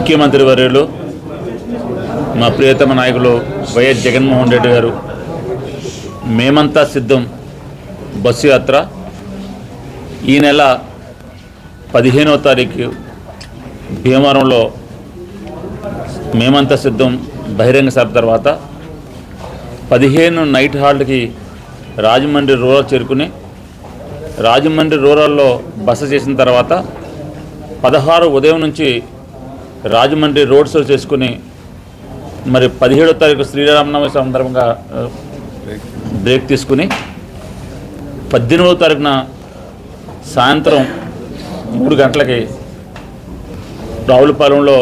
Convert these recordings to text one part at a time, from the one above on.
ముఖ్యమంత్రి వర్యులు మా ప్రియతమ నాయకులు వైఎస్ జగన్మోహన్ రెడ్డి గారు మేమంతా సిద్ధం బస్సు యాత్ర ఈ నెల 15వ తారీఖు భీమవరంలో మేమంతా సిద్ధం బహిరంగ సభ తర్వాత 15 నైట్ హాల్ట్కి రాజమండ్రి రూరల్ చేరుకుని రాజమండ్రి రూరల్లో బస చేసిన తర్వాత 16 ఉదయం నుంచి రాజమండ్రి రోడ్ షో చేసుకుని మరి 17వ తారీఖు శ్రీరామనవమి సందర్భంగా బ్రేక్ తీసుకుని 18వ తారీఖున సాయంత్రం 3 గంటలకి రావులపాలెంలో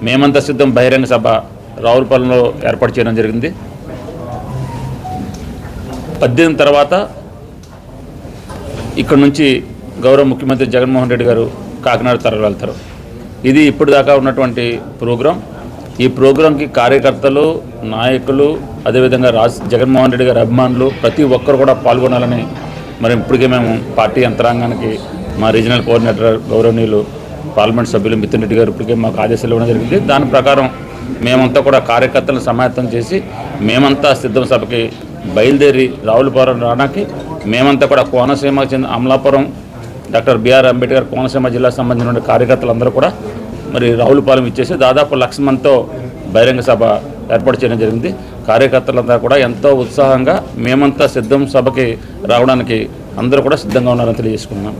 మేమంతా సిద్ధం బహిరంగ సభ రావులపాలెంలో ఏర్పాటు చేయడం జరిగింది. 18 తర్వాత ఇక్కడ నుంచి గౌరవ ముఖ్యమంత్రి జగన్మోహన్ రెడ్డి గారు కాకినాడ తరలి వెళ్తారు. ఇది ఇప్పటిదాకా ఉన్నటువంటి ప్రోగ్రాం. ఈ ప్రోగ్రాంకి కార్యకర్తలు, నాయకులు, అదేవిధంగా జగన్మోహన్ రెడ్డి గారి అభిమానులు ప్రతి ఒక్కరు కూడా పాల్గొనాలని మరి ఇప్పటికే మేము పార్టీ యంత్రాంగానికి మా రీజనల్ కోఆర్డినేటర్ గౌరవనీయులు పార్లమెంట్ సభ్యులు మిథున్ రెడ్డి గారు ఇప్పటికే మాకు ఆదేశాలు ఇవ్వడం జరిగింది. దాని ప్రకారం మేమంతా కూడా కార్యకర్తలను సమాయత్తం చేసి మేమంతా సిద్ధం సభకి బయలుదేరి రావులపాలెం రావడానికి మేమంతా కూడా కోనసీమ అమలాపురం డాక్టర్ బిఆర్ అంబేద్కర్ కోనసీమ జిల్లాకు సంబంధించిన కార్యకర్తలందరూ కూడా మరి రావులపాలెం ఇచ్చేసి దాదాపు 1,00,000 మందితో బహిరంగ సభ ఏర్పాటు చేయడం జరిగింది. కార్యకర్తలందరూ కూడా ఎంతో ఉత్సాహంగా మేమంతా సిద్ధం సభకి రావడానికి అందరూ కూడా సిద్ధంగా ఉన్నారని తెలియజేసుకున్నాం.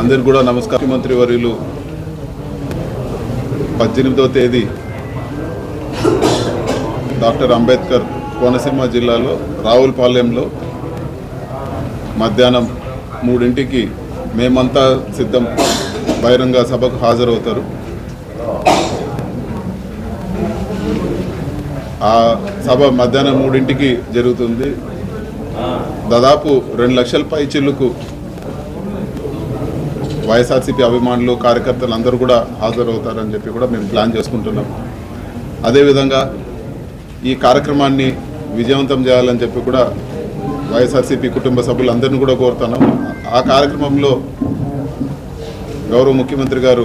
అందరికీ కూడా నమస్కారం. ముఖ్యమంత్రి వర్యులు 18వ తేదీ డాక్టర్ అంబేద్కర్ కోనసీమ జిల్లాలో రావులపాలెంలో మధ్యాహ్నం 3 మేమంతా సిద్ధం బహిరంగ సభకు హాజరవుతారు. ఆ సభ మధ్యాహ్నం 3 జరుగుతుంది. దాదాపు 2 లక్షల పైచిల్లుకు వైఎస్ఆర్సీపీ అభిమానులు, కార్యకర్తలు అందరూ కూడా హాజరవుతారని చెప్పి కూడా మేము ప్లాన్ చేసుకుంటున్నాం. అదేవిధంగా ఈ కార్యక్రమాన్ని విజయవంతం చేయాలని చెప్పి కూడా వైఎస్ఆర్సీపీ కుటుంబ సభ్యులందరినీ కూడా కోరుతున్నాం. ఆ కార్యక్రమంలో గౌరవ ముఖ్యమంత్రి గారు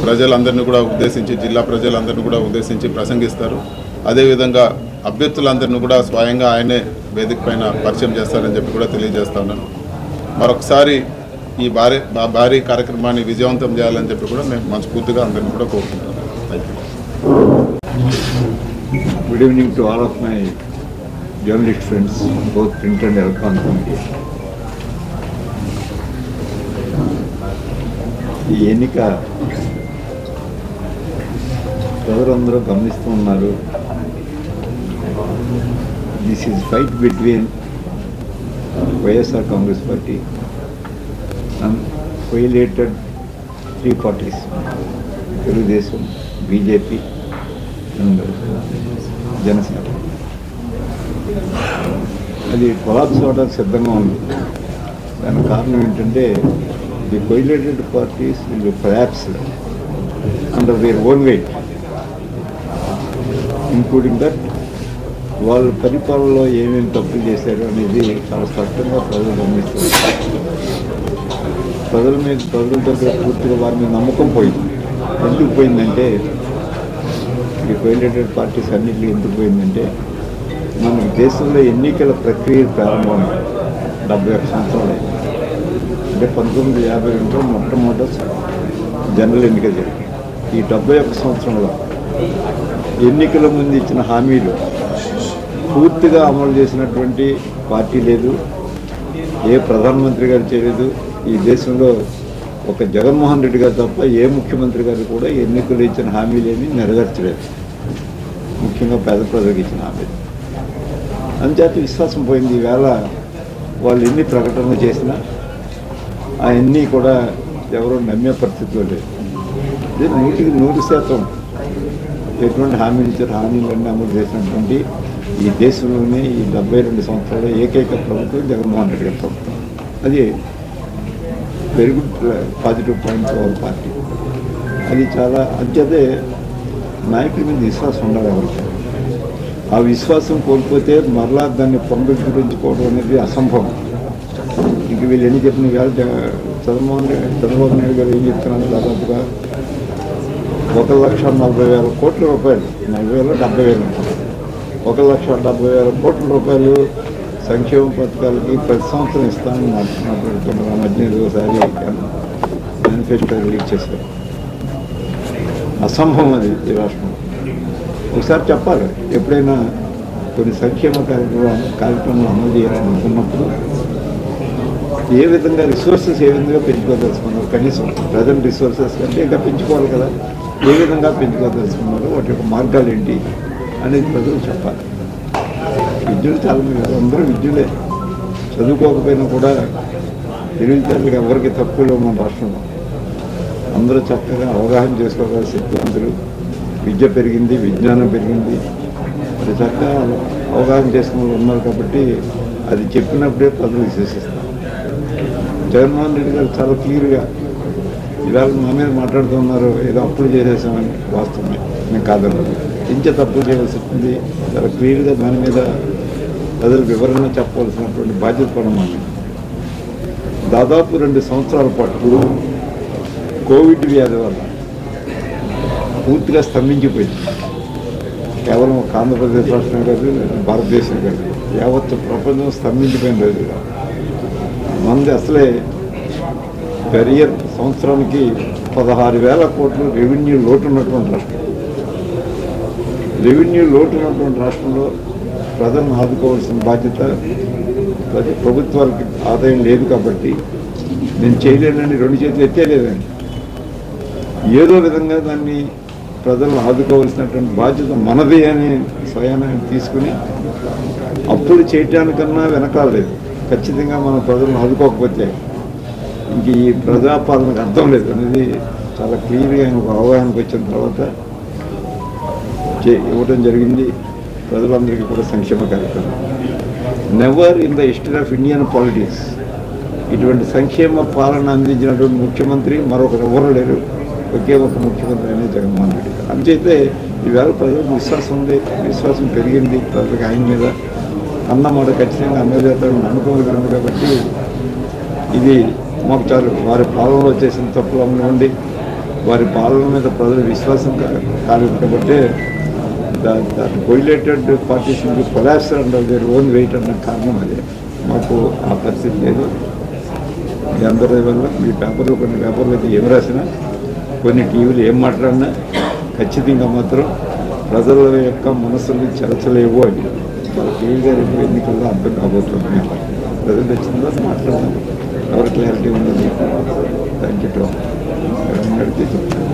ప్రజలందరినీ కూడా ఉద్దేశించి, జిల్లా ప్రజలందరినీ కూడా ఉద్దేశించి ప్రసంగిస్తారు. అదేవిధంగా అభ్యర్థులందరినీ కూడా స్వయంగా ఆయనే వేదిక పైన పరిచయం చేస్తారని చెప్పి కూడా తెలియజేస్తా ఉన్నాను. మరొకసారి ఈ భారీ కార్యక్రమాన్ని విజయవంతం చేయాలని చెప్పి కూడా మేము మనస్ఫూర్తిగా అందరినీ కూడా కోరుకుంటున్నాం. Thank you. Good evening to all of my journalist friends, both print and electronic media. ఈ ఎన్నిక ప్రజలందరూ గమనిస్తూ ఉన్నారు. This is fight between YSR Congress party and coalited 3 parties, Telugu Desam, BJP and Janasena. అది కొలాప్స్ అవడానికి సిద్ధంగా ఉంది. దానికి కారణం ఏంటంటే the coalited parties will collapse under their own weight, including that వాళ్ళ పరిపాలనలో ఏమేమి తప్పులు చేశారు అనేది చాలా స్పష్టంగా ప్రజలు గమనిస్తారు. ప్రజల దగ్గర పూర్తిగా వారి మీద నమ్మకం పోయింది. ఎందుకు పోయిందంటే ఈ కోయిలేటెడ్ పార్టీస్ అన్నింటిలో ఎందుకు పోయిందంటే మన దేశంలో ఎన్నికల ప్రక్రియ ప్రారంభం 71 సంవత్సరాలు అయింది. అంటే 1952లో మొట్టమొదటి జనరల్ ఎన్నిక జరిగింది. ఈ 71 సంవత్సరంలో ఎన్నికల ముందు ఇచ్చిన హామీలు పూర్తిగా అమలు చేసినటువంటి పార్టీ లేదు, ఏ ప్రధానమంత్రి గారు చేయలేదు. ఈ దేశంలో ఒక జగన్మోహన్ రెడ్డి గారు తప్ప ఏ ముఖ్యమంత్రి గారు కూడా ఎన్నికలు ఇచ్చిన హామీలేమి నెరవేర్చలేదు, ముఖ్యంగా పేద ప్రజలకు ఇచ్చిన హామీలు. అంచేత విశ్వాసం పోయింది. ఈవేళ వాళ్ళు ఎన్ని ప్రకటనలు చేసినా అవన్నీ కూడా ఎవరో నమ్మే పరిస్థితిలో లేదు. ఇది 100% ఎటువంటి హామీలు ఇచ్చారు, హామీలన్నీ అమలు చేసినటువంటి ఈ దేశంలోనే ఈ 72 సంవత్సరాల ఏకైక ప్రభుత్వం జగన్మోహన్ రెడ్డి గారి ప్రభుత్వం. అది very good positive point our party. అది చాలా అంచేతే నాయకుల మీద విశ్వాసం ఉండాలి ఎవరికి. ఆ విశ్వాసం కోల్పోతే మరలా దాన్ని పునరుద్ధరించుకోవడం అనేది అసంభవం. ఇంక వీళ్ళు ఎన్ని చెప్పిన కాదు. చంద్రబాబు నాయుడు గారు ఏం చెప్తున్నారు, దాదాపుగా 1,40,000 కోట్ల రూపాయలు, 40,000 70,000, 1,70,000 కోట్ల రూపాయలు సంక్షేమ పథకాలకి ప్రతి సంవత్సరం ఇస్తానని మాట్లాడుతున్నారు. మధ్య ఒకసారి మేనిఫెస్టో రిలీజ్ చేశారు. అసంభవం అది ఈ రాష్ట్రంలో. ఒకసారి చెప్పాలి, ఎప్పుడైనా కొన్ని సంక్షేమ కార్యక్రమాలు అమలు చేయాలనుకున్నప్పుడు ఏ విధంగా రిసోర్సెస్ ఏ విధంగా పెంచుకోదలుచుకున్నారు, కనీసం ప్రజెంట్ రిసోర్సెస్ కంటే ఇంకా పెంచుకోవాలి కదా, ఏ విధంగా పెంచుకోదలుచుకున్నారు, వాటి యొక్క మార్గాలు ఏంటి అనేది ప్రజలు చెప్పాలి. విద్యులు చాలామంది, అందరూ విద్యులే, చదువుకోకపోయినా కూడా తెలివితేటలకు ఎవరికి తక్కువ లేవు మన రాష్ట్రంలో. అందరూ చక్కగా అవగాహన చేసుకోగల శక్తివంతులు, విద్య పెరిగింది, విజ్ఞానం పెరిగింది, అది చక్కగా అవగాహన చేసుకున్న వాళ్ళు ఉన్నారు. కాబట్టి అది చెప్పినప్పుడే ప్రజలు విశ్వసిస్తారు. జగన్మోహన్ రెడ్డి గారు చాలా క్లియర్గా ఇవాళ మా మీద మాట్లాడుతున్నారు, ఏదో అప్పులు చేసేసామని. వాస్తవమే, మేము కాదన్నది. ఇంచే తప్పులు చేయాల్సి ఉంటుంది. చాలా క్లియర్గా దాని మీద ప్రజలకు వివరణ చెప్పవలసినటువంటి బాధ్యత కూడా మాకు. దాదాపు 2 సంవత్సరాల పాటు కోవిడ్ వ్యాధి వల్ల పూర్తిగా స్తంభించిపోయింది. కేవలం ఒక ఆంధ్రప్రదేశ్ రాష్ట్రం కాదు, భారతదేశం కాదు, యావత్ ప్రపంచం స్తంభించిపోయిన రోజుగా మంది. అసలే కెరియర్ సంవత్సరానికి 16,000 కోట్లు రెవెన్యూ లోటు ఉన్నటువంటి రాష్ట్రం. రెవెన్యూ లోటు ఉన్నటువంటి రాష్ట్రంలో ప్రజలను ఆదుకోవాల్సిన బాధ్యత ప్రభుత్వాలకి ఆదాయం లేదు. కాబట్టి నేను చేయలేనని 2 చేతులు ఎత్తేలేదండి. ఏదో విధంగా దాన్ని ప్రజలను ఆదుకోవాల్సినటువంటి బాధ్యత మనది అని స్వయాన్ని తీసుకుని అప్పులు చేయటానికన్నా వెనకాలేదు. ఖచ్చితంగా మనం ప్రజలను ఆదుకోకపోతే ఇంక ఈ ప్రజాపాలనకు అర్థం లేదు అనేది చాలా క్లియర్గా ఒక అవగాహనకు వచ్చిన తర్వాత ఇవ్వడం జరిగింది. ప్రజలందరికీ కూడా సంక్షేమ కార్యక్రమం. Never in the history of Indian politics ఇటువంటి సంక్షేమ పాలన అందించినటువంటి ముఖ్యమంత్రి మరొకరు ఎవరు లేరు. ఒకే ఒక ముఖ్యమంత్రి అనేది జగన్మోహన్ రెడ్డి గారు. అందుచేతే ఈవేళ ప్రజలకు విశ్వాసం ఉంది, విశ్వాసం పెరిగింది ప్రజలకు ఆయన మీద. అన్నమాట ఖచ్చితంగా అమలుచేస్తాడని అనుకోగలిగాము. కాబట్టి ఇది మాకు చాలు. వారి పాలనలో చేసిన తప్పులు అమలుండి వారి పాలన మీద ప్రజలు విశ్వాసం కాలేదు. కాబట్టి దాన్ని కొయిలేటెడ్ పార్టీస్ కొలాప్స్ అంటారు, దేర్ ఓన్ వెయిట్ అన్న కారణం అదే. మాకు ఆ పరిస్థితి లేదు. మీ అందరి వల్ల మీ పేపర్లో కొన్ని పేపర్లు అయితే ఏం రాసినా, కొన్ని టీవీలు ఏం మాట్లాడినా ఖచ్చితంగా మాత్రం ప్రజల యొక్క మనసుల్ని చెరచలేవు అని చాలా క్లియర్గా 2 ఎన్నికల్లో అర్థం కాబోతుంది. ప్రజలు వచ్చిన తర్వాత మాట్లాడదాం, ఎవరి క్లారిటీ ఉన్నది. Thank you. అడిగితే చెప్తాను.